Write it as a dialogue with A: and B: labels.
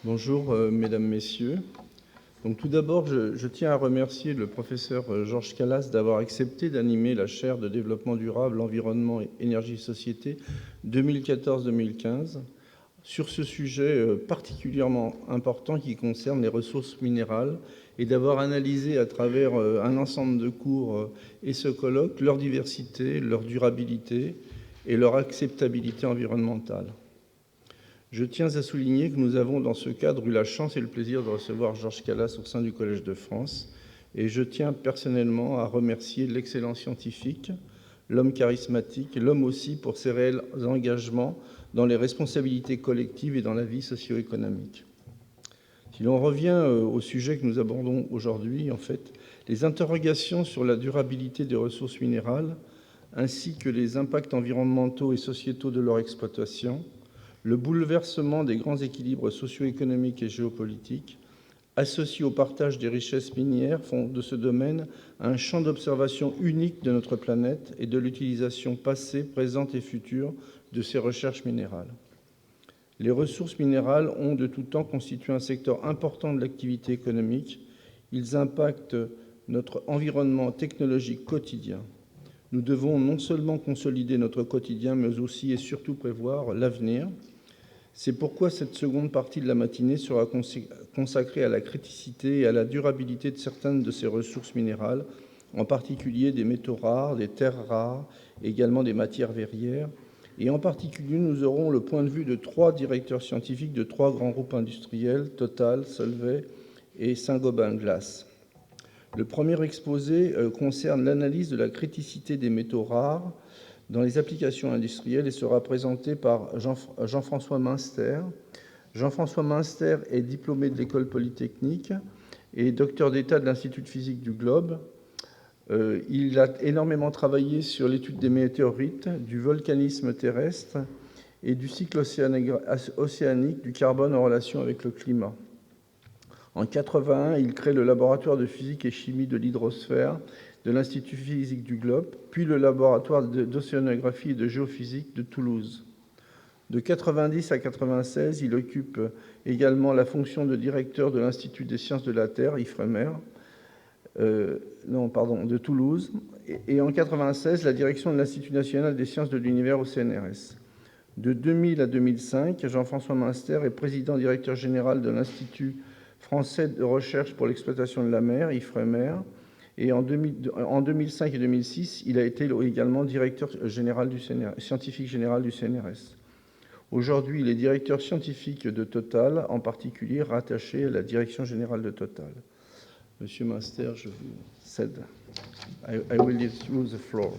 A: Bonjour, mesdames, messieurs. Donc, tout d'abord, je tiens à remercier le professeur Georges Calas d'avoir accepté d'animer la chaire de développement durable, environnement, énergie et société 2014-2015 sur ce sujet particulièrement important qui concerne les ressources minérales et d'avoir analysé à travers un ensemble de cours et ce colloque leur diversité, leur durabilité et leur acceptabilité environnementale. Je tiens à souligner que nous avons, dans ce cadre, eu la chance et le plaisir de recevoir Georges Calas au sein du Collège de France, et je tiens personnellement à remercier l'excellent scientifique, l'homme charismatique, l'homme aussi pour ses réels engagements dans les responsabilités collectives et dans la vie socio-économique. Si l'on revient au sujet que nous abordons aujourd'hui, les interrogations sur la durabilité des ressources minérales, ainsi que les impacts environnementaux et sociétaux de leur exploitation, le bouleversement des grands équilibres socio-économiques et géopolitiques, associés au partage des richesses minières, font de ce domaine un champ d'observation unique de notre planète et de l'utilisation passée, présente et future de ces recherches minérales. Les ressources minérales ont de tout temps constitué un secteur important de l'activité économique. Ils impactent notre environnement technologique quotidien. Nous devons non seulement consolider notre quotidien, mais aussi et surtout prévoir l'avenir. C'est pourquoi cette seconde partie de la matinée sera consacrée à la criticité et à la durabilité de certaines de ces ressources minérales, en particulier des métaux rares, des terres rares, également des matières verrières. Et en particulier, nous aurons le point de vue de 3 directeurs scientifiques de 3 grands groupes industriels, Total, Solvay et Saint-Gobain Glass. Le premier exposé concerne l'analyse de la criticité des métaux rares dans les applications industrielles et sera présenté par Jean-François Münster. Jean-François Münster est diplômé de l'École polytechnique et docteur d'État de l'Institut de physique du Globe. Il a énormément travaillé sur l'étude des météorites, du volcanisme terrestre et du cycle océanique du carbone en relation avec le climat. En 1981, il crée le laboratoire de physique et chimie de l'hydrosphère de l'Institut physique du Globe, puis le laboratoire d'océanographie et de géophysique de Toulouse. De 1990 à 1996, il occupe également la fonction de directeur de l'Institut des sciences de la Terre, IFREMER, de Toulouse, et en 1996, la direction de l'Institut national des sciences de l'univers au CNRS. De 2000 à 2005, Jean-François Münster est président-directeur général de l'Institut français de recherche pour l'exploitation de la mer, IFREMER, et en 2005 et 2006, il a été également directeur général scientifique général du CNRS. Aujourd'hui, il est directeur scientifique de Total, en particulier rattaché à la direction générale de Total. Monsieur Münster, je vous cède. I will give you the floor.